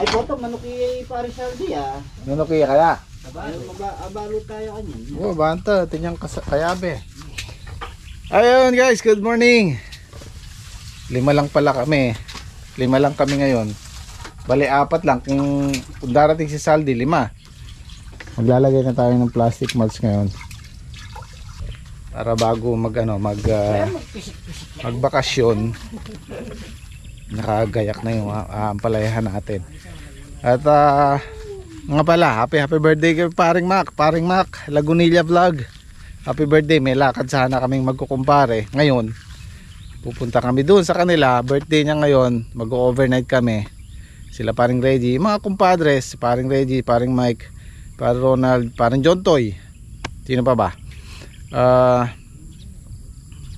Ay po, manuki pare Saldi ah. Manuki kaya? Abalo tayo kanyan. Oo, banta. Tinyang kayabe. Ayun guys, good morning. 5 lang pala kami. 5 lang kami ngayon. Bali 4 lang. Kung darating si Saldi, 5. Maglalagay na tayo ng plastic mulch ngayon. Para bago magbakasyon, nakagayak na yung ampalayahan natin. At nga pala, happy birthday kay Paring Mac, Lagunilla Vlog. Happy birthday, may lakad sana kaming magkukumpare. Ngayon, pupunta kami doon sa kanila, birthday niya ngayon, mag-overnight kami. Sila Paring Reggie, mga kumpadres, Paring Reggie, Paring Mike, Paring Ronald, Paring John Toy. Sino pa ba?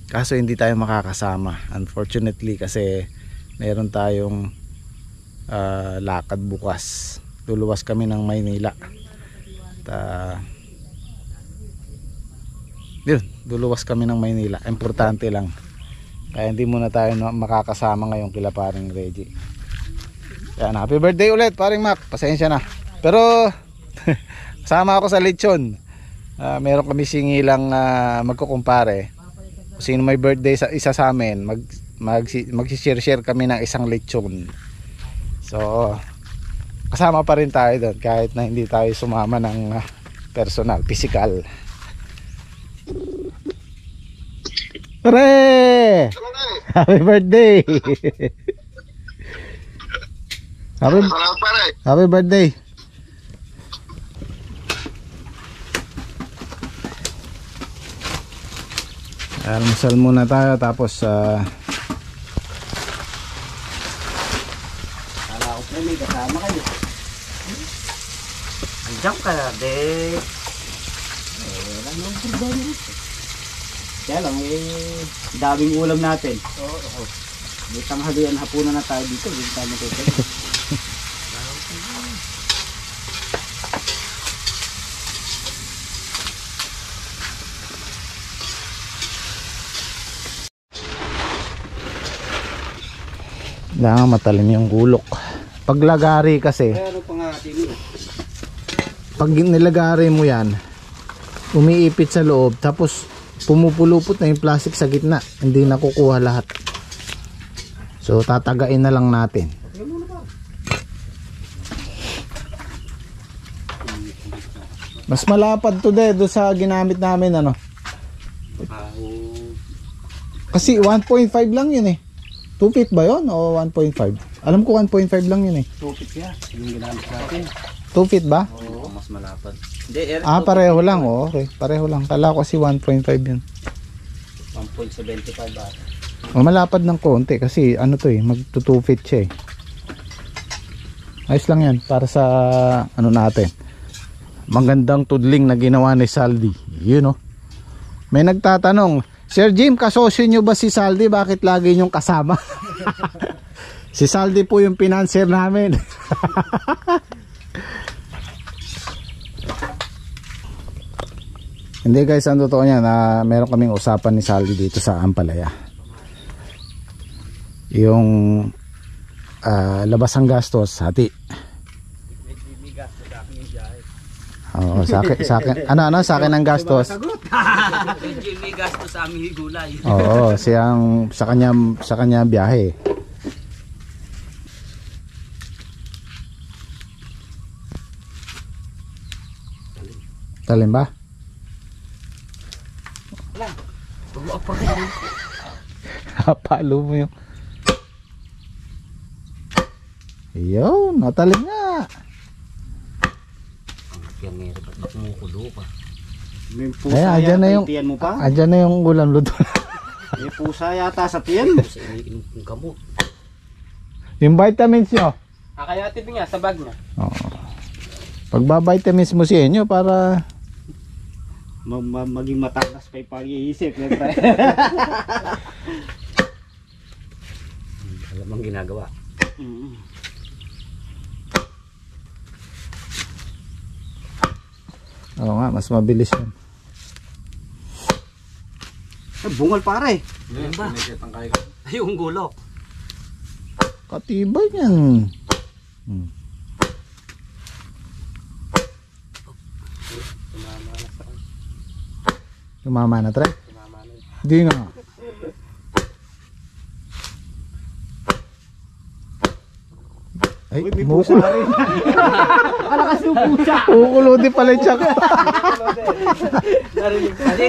Kaso hindi tayo makakasama unfortunately kasi meron tayong lakad bukas. Luluwas kami ng Maynila at, yun, luluwas kami ng Maynila. Importante lang, kaya hindi muna tayo makakasama ngayon kila Paring Reggie. Yan, happy birthday ulit Paring Mac, pasensya na pero kasama ako sa lechon. Meron kami singilang magkukumpare. Sino may birthday sa isa sa amin, mag-share kami ng isang lechon. So kasama pa rin tayo doon kahit na hindi tayo sumama ng personal, physical. Hooray! Happy birthday! Happy birthday! Almusal muna tayo tapos Kala ko pa may kasama kayo. Andiyan ka na, de. Wala nang problema. Kaya lang, daming ulam natin. Oo. May tanghalian, hapunan na tayo dito. Hindi tayo magkakaroon. Kailangan matalim yung gulok. Pag lagari kasi, pag nilagari mo yan, umiipit sa loob, tapos pumupulupot na yung plastic sa gitna, hindi nakukuha lahat. So tatagain na lang natin. Mas malapad to doon sa ginamit namin ano. Kasi 1.5 lang yun eh. 2 feet ba yun o 1.5? Alam ko 1.5 lang yun eh. 2 feet yan, yung ginamit natin. 2 feet ba? Oo, mas malapad. Pareho lang oh. Okay, pareho lang. Kala ko kasi 1.5 yun. 1.75 ba? Malapad ng konti kasi ano to eh, magto 2 feet siya eh. Ayos lang yan para sa ano natin. Magandang tudling na ginawa ni Saldi. You know. May nagtatanong, Sir Jim, kasosyo nyo ba si Saldi? Bakit lagi nyong kasama? Si Saldi po yung financer namin. Hindi guys, ang totoo niya na meron kaming usapan ni Saldi dito sa Ampalaya. Yung labas ang gastos, hati. Oo, sa akin ano sa akin ang gastos. Jimmy gastos sa aming gulay. Oo, siyang sa kanya biyahe. Talim ba? Wala. Palo mo yung. Ayun, natalim nga. Yan nga, ba't kumukulo pa? May Ay, pusa andyan na yata yung, tiyan mo pa? andyan na yung ulam luto. May pusa yata sa tiyan. Yung gamot. Yung vitamins nyo. Kaya tipin nga sa bag niya. Oo. Pagba-vitamins mo sa inyo para maging matakas pa yung pag-iisip. Alam ang ginagawa. Oo nga, mas mabilis yan. Bungal pare. Yan ba? Ay, yung gulok. Katibay yan. Tumama na, tre? Tumama na. Hindi nga. Ay, Uy, may pusa rin. Kalakas yung pusa. kukulodi pala yung tiyak. Narinig ko. Kasi,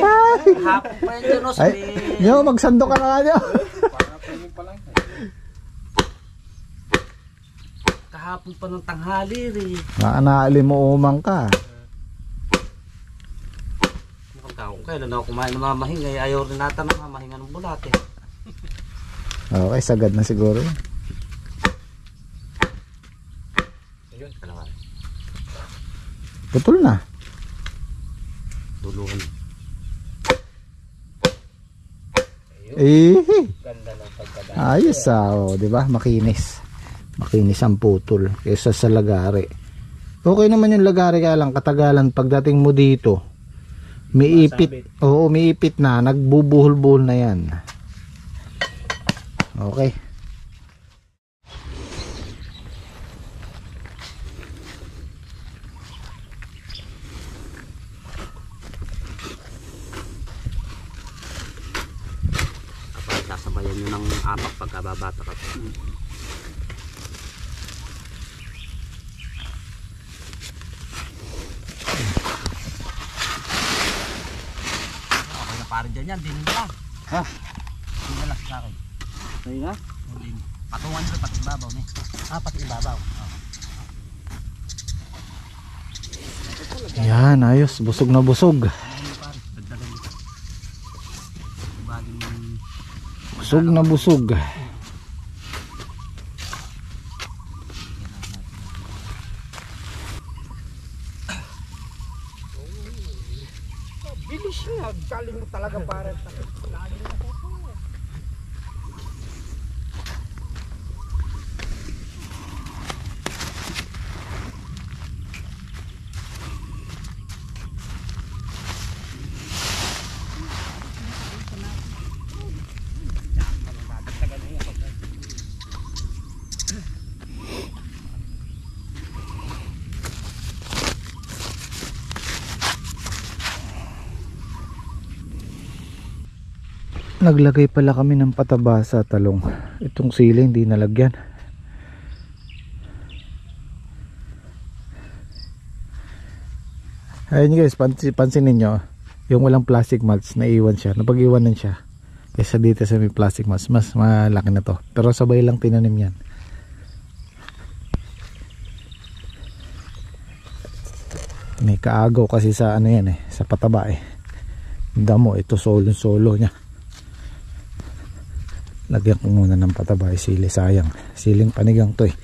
hapon pa yun dyan, no? Ay, nyo, magsando ka na nga nyo. Kahapon pa ng tanghali rin. Naanali mo umang ka. Mukhang taong kailan ako kumain ng mamahing. Ay ayaw rin nata ng mamahinga ng bulate. Okay, sagad na siguro. Ayun, kalawan. Putol na. Duluhan. Eh, Ganda ng pagkadaan. ayos oh, 'di ba? Makinis. Makinis ang putol kaysa sa lagari. Okay naman yung lagari, kaya lang katagalan pagdating mo dito. May ipit. Oo, may ipit na, nagbubuhol-buhol na 'yan. Okay. Kapag sasabayan nyo ng apak pagkababata ka. Okay na parin dyan yan, din na lang. Ha? Din na lang sa akin. Sa'yo na? Din. Patungan nyo pati ibabaw ni. Pati ibabaw. Yan, ayos. Busog na busog. Dagdagan nyo. Baging Busog na busog. Bilis niya. Galing mo talaga para sa lagi na po. Naglagay pala kami ng pataba sa talong. Itong sili hindi nalagyan. Ayun guys, pansinin nyo, yung walang plastic mats, naiwan siya, napag-iwanan siya. Kaysa dito sa may plastic mats, mas malaki na to. Pero sabay lang tinanim yan. May kaagaw kasi sa ano yan sa pataba eh. Damo, ito solo niya. Lagyan ko muna ng pataba yung sili, sayang. Siling panigang to eh.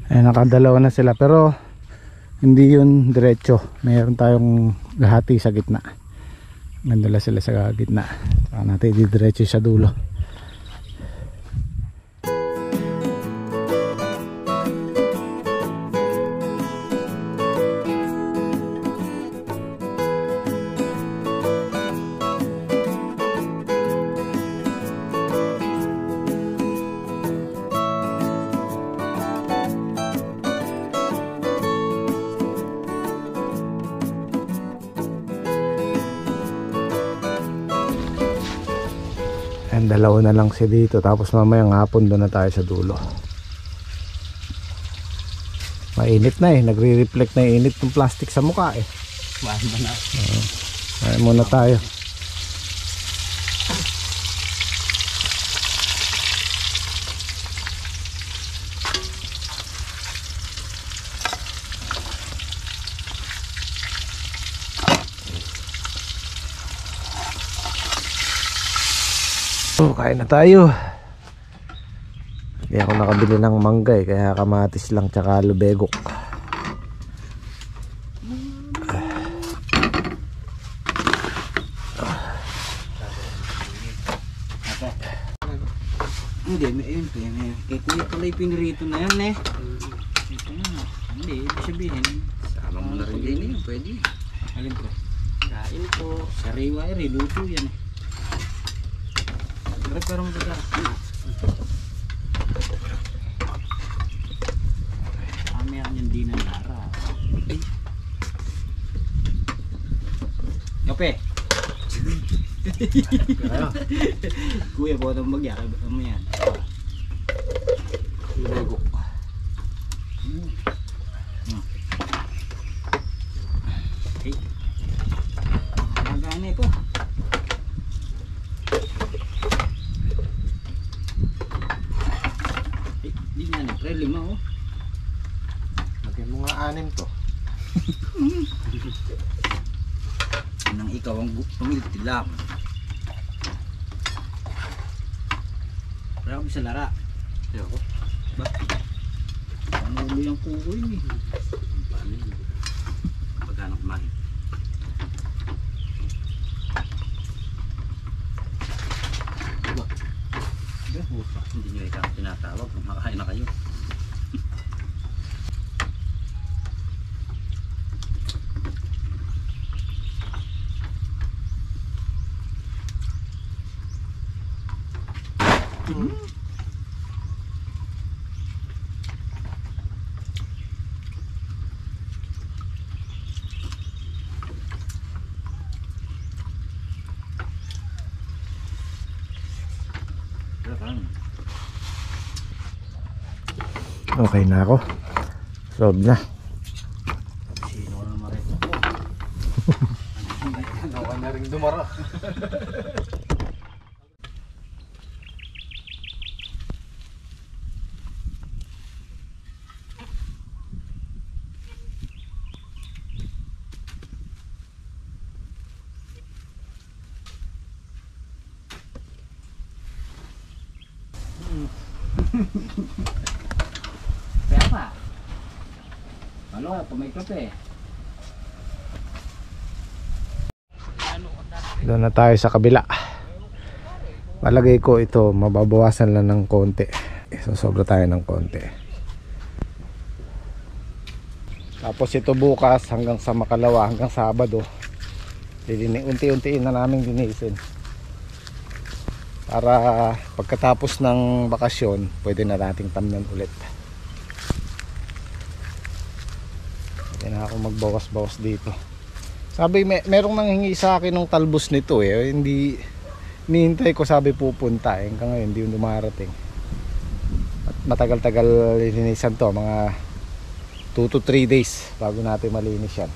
Eh, nakadalawa na sila pero hindi yun diretso. Mayroon tayong gahati sa gitna. Nandala sila sa gitna. Saka natin didiretso sa dulo. And dalawa na lang siya dito, tapos mamayang hapon doon na tayo sa dulo. Mainit na eh, nagre-reflect na init ng plastic sa mukha eh. Mahal ba na? Kain muna tayo. Kain na tayo. Hindi ako nakabili ng mangga kaya kamatis lang tsaka lubegok. Hindi, yun. Kaya kuya pala yung pinirito na yan eh. Ito na. Hindi, ibig sabihin. Sama mo na rin din yun, pwede. Alin po? Kain po. Sariwa luto yan eh. Pero maganda. Kami ang yung di na nara. Ay. Yope. Kuya po itong magyari. Ano yan? Lego. Okay. Magana ito. Di nga na, pre, 5 oh. Lagyan mo nga 6 to. Nang ikaw ang pumilti lang. Pero ako bisa lara. Ayoko. Ba? Ano mo yung kukoy ni? Paano yun? Pagkano kumain? Ba? Hindi nyo ikaw tinatawag kung makakain na kayo. Okay na ako. Solve na. Sino na marito ko? Ako na rin dumara. Kaya pa. Ano pa may kape? Doon na tayo sa kabila. Palagay ko ito mababawasan lang ng konti. So sobra tayo ng konti. Tapos ito bukas hanggang sa Makalawa, hanggang Sabado. Unti-untiin na namin linisin. Para pagkatapos ng bakasyon, pwede na nating tamnan ulit. Pwede na ako magbawas-bawas dito. Sabi, merong nanghingi sa akin ng talbos nito eh. Hindi, nihintay ko sabi pupunta eh. Hanggang ngayon, hindi yung dumarating. At matagal-tagal linisan to. Mga 2 to 3 days bago natin malinis yan.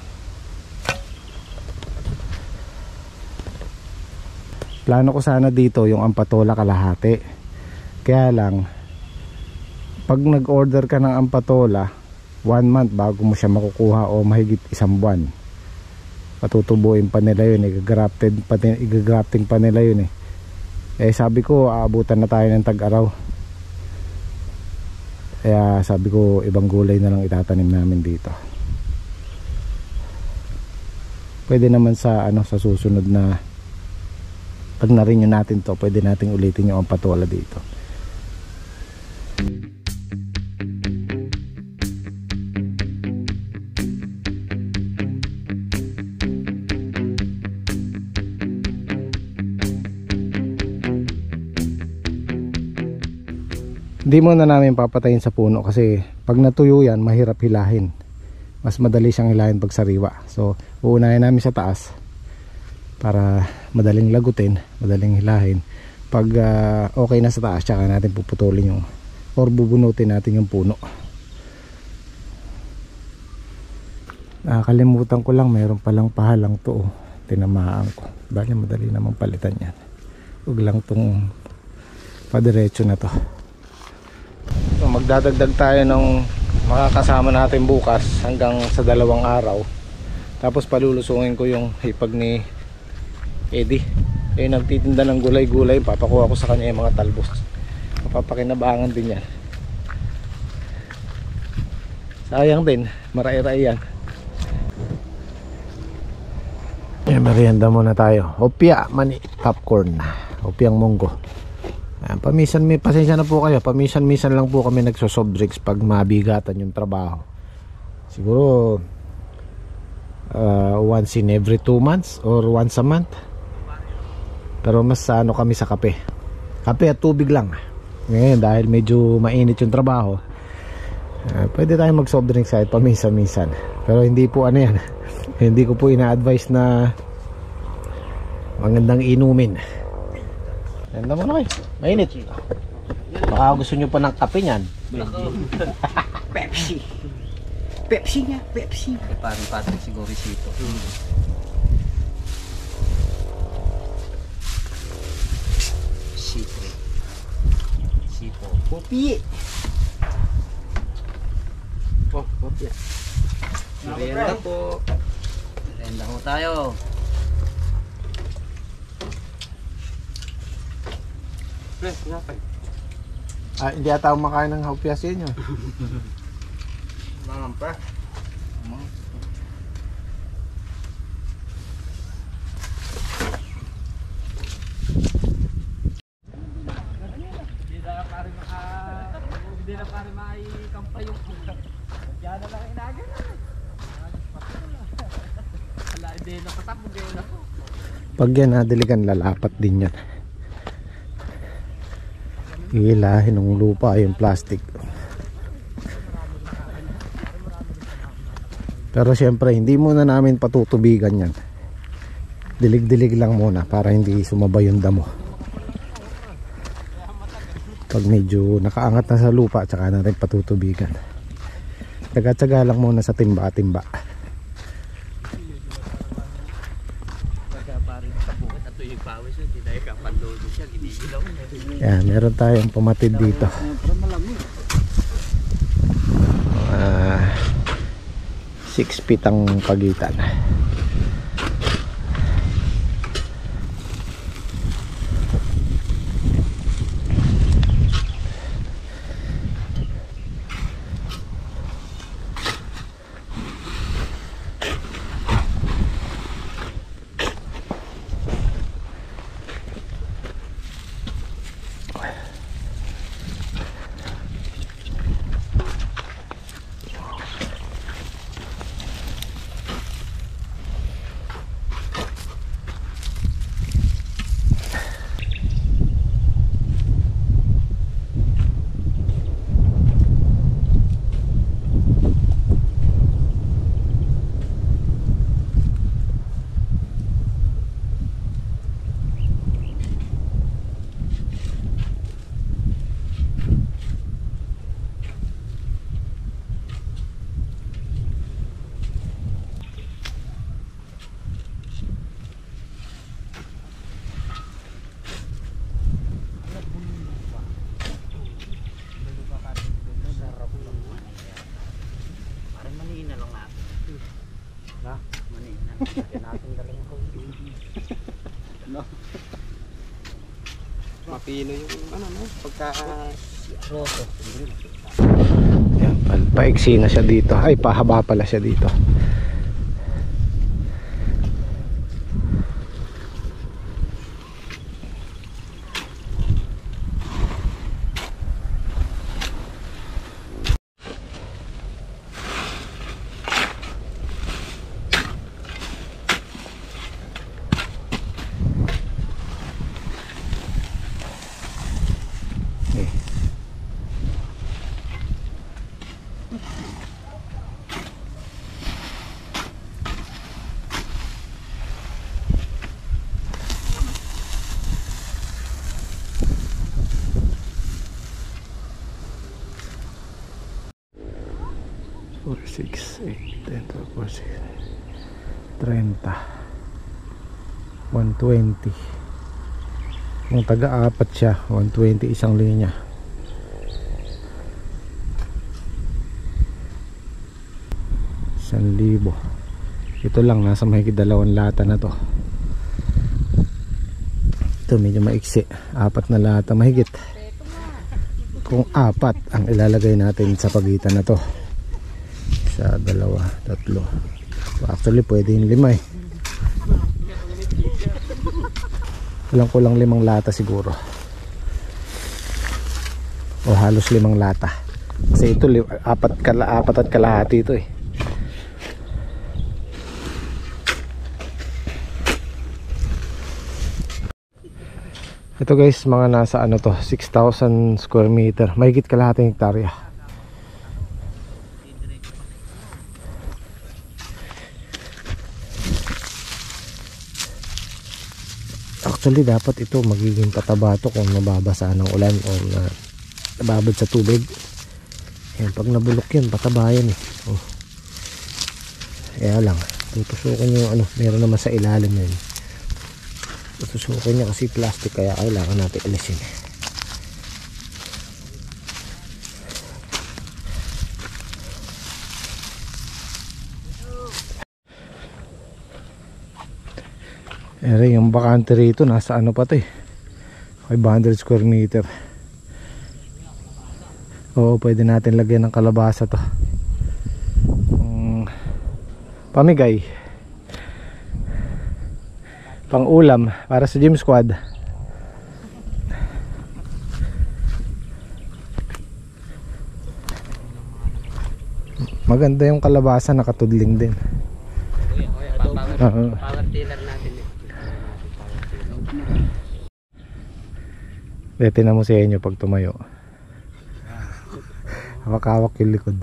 Plano ko sana dito yung ampatola kalahati. Kaya lang, pag nag-order ka ng ampatola, 1 month bago mo siya makukuha o mahigit 1 buwan. Patutubuin pa nila yun, igagrafting pa nila yun eh. Eh sabi ko, aabutan na tayo ng tag-araw. Kaya sabi ko, ibang gulay na lang itatanim namin dito. Pwede naman sa sa susunod na pag na-renew natin to, pwede nating ulitin yung ampatola dito. Hindi muna namin papatayin sa puno kasi pag natuyo yan, mahirap hilahin. Mas madali siyang hilahin pag sariwa. So, uunahin namin sa taas para madaling lagutin, madaling hilahin. Pag okay na sa taas, tsaka natin puputulin yung or bubunutin natin yung puno. Nakakalimutan ko lang, mayroon palang pahalang to. tinamaan ko. Bali madali namang palitan yan. Huwag lang tong padiretso na to. So, magdadagdag tayo ng makakasama natin bukas hanggang sa 2 araw. Tapos palulusungin ko yung hipag ni Eddie. Nagtitinda ng gulay-gulay, papakuha ko sa kanya yung mga talbos. Mapapakinabangan din yan. Sayang din, marai-rai yan. Merienda muna tayo. Opia, mani, popcorn. Opiang munggo. Pamisan, may pasensya na po kayo. Pamisan-misan lang po kami nagsosoft drinks pag mabigatan yung trabaho. Siguro once in every 2 months or once a month. Pero mas ano kami sa kape. Kape at tubig lang. Ngayon dahil medyo mainit yung trabaho, pwede tayong mag soft drinks kahit paminsan-minsan. Pero hindi po ano yan. Hindi ko po ina-advise na magandang inumin. Ganda mo na kayo. Mainit. Baka gusto nyo pa ng kape nyan. Pepsi. Pepsi nga, Pepsi. Parang Patrick siguro sito. Sito. Sito. Kopi. Oh, kopi. Merienda po. Merienda ho tayo. Hindi ata ako makain ng hopya sa inyo. Mampa. Pag yan nadiligan, lalapat din yan. Hilahin ng lupa yung plastic. Pero syempre hindi muna namin patutubigan yan. Dilig-dilig lang muna para hindi sumabay yung damo. Pag medyo nakaangat na sa lupa, tsaka na rin patutubigan. Tsaga-tsaga lang muna sa timba-timba. Yan, meron tayong pumatid dito. 6 feet ang pagitan. Mapino yung ano no, pagka roto. Yan, paiksi na siya dito. Ay, pahaba pala siya dito. Four, 6, 8, 10, 12, 14, 30. 120. Kung taga-apat siya, 120 isang linya. Libo. Ito lang, nasa mahigit 2 lata na to. Ito medyo maiksi, 4 na lata mahigit. Kung 4 ang ilalagay natin sa pagitan na to, sa 2, 3, actually pwede yung 5 eh. Kulang 5 lata siguro, o halos 5 lata, kasi ito 4 at kalahati ito eh. Ito guys, mga nasa ano to, 6,000 square meter, mahigit kalahating hektarya. Actually dapat ito magiging pataba to kung nababasa ng ulan o nababad sa tubig. Yan, pag nabulok yan, pataba yan eh. Oh. Kaya lang, tutusukin yung ano, meron naman sa ilalim yan. Tutusukin niya kasi plastic, kaya kailangan natin alisin. Ere, yung bakante rito nasa ano pa to eh, 500 square meter. Oo, pwede natin lagyan ng kalabasa to, pamigay, pang ulam para sa gym squad. Maganda yung kalabasa, nakatudling din. Power tiller natin eh. Tinan mo sa inyo pag tumayo, hawak-hawak yung likod.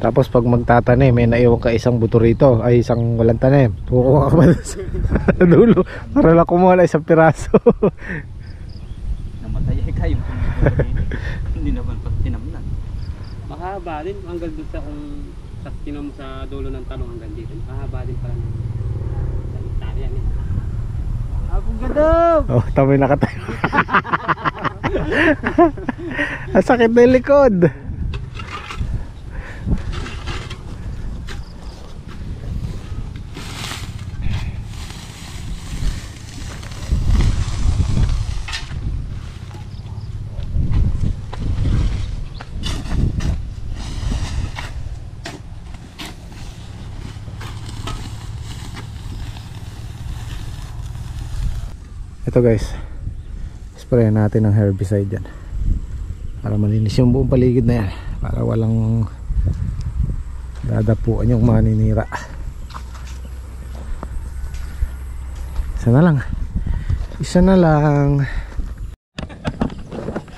Tapos pag magtatanim, may naiwan ka isang buto rito, ay isang walang tanim, kukuha ka pa sa dulo para lang kumuha na isang piraso. Namatay kayo. Hindi naman pag tinamnan. Mahaba din hanggang doon sa kung sa tinom sa dulo ng talong hanggang dito. Mahaba din pala ng hektarya eh. Akong gadong! Oh, tamay nakatayo. Ang sakit na yung likod. Ito guys, sprayan natin ng herbicide yan para malinis yung buong paligid na yan, para walang dadapuan yung maninira. Isa na lang, isa na lang,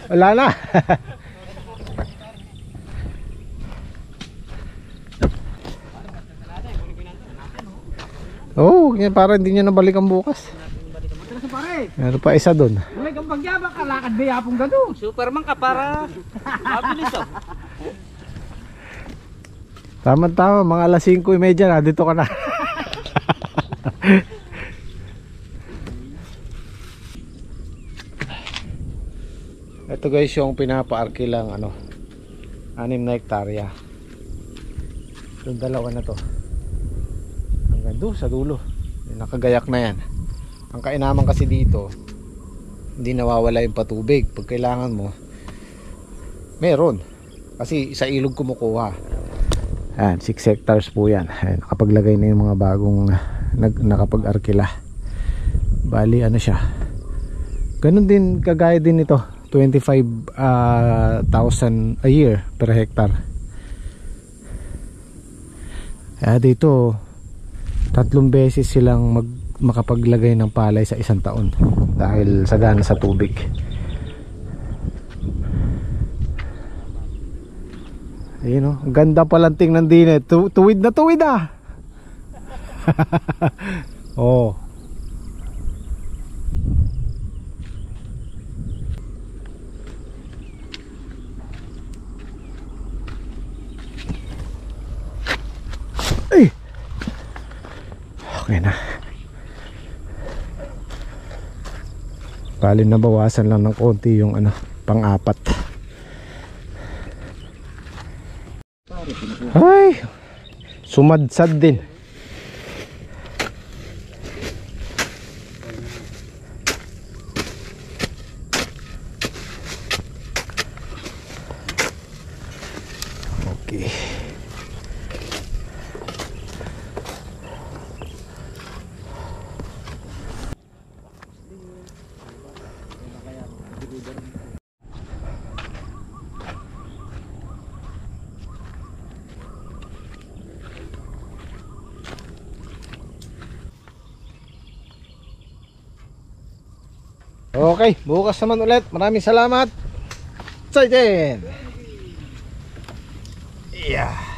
wala na. Oh, para hindi nyo nabalikan bukas. Meron pa isa doon. May kang pagyabang kalakad ba yapong gado? Superman ka para mabilis oh. Tama-tama, mga alas 5:30 na, dito ka na. Ito guys yung pinapa-arki lang ano, 6 na hektarya. Yung dalawa na to hanggang doon sa dulo, nakagayak na yan. Ang kainaman kasi dito, hindi nawawala yung patubig. Pag kailangan mo, meron. Kasi sa ilog kumukuha. Ayan, 6 hectares po yan. Ayan, nakapaglagay na yung mga bagong nakapag-arkila. Bali, ano siya. Ganun din, kagaya din ito. 25,000 a year per hectare. Kaya dito, 3 beses silang makapaglagay ng palay sa isang taon dahil sagana sa tubig. Ayun, oh, ganda palang tingnan din eh. Tuwid na tuwid ah. Oh. Ay. Okay na. Bali nabawasan lang ng konti yung ano, pang-apat. Ay, sumadsad din. Okay. Okay, bukas naman ulit. Maraming salamat. Say then. Yeah.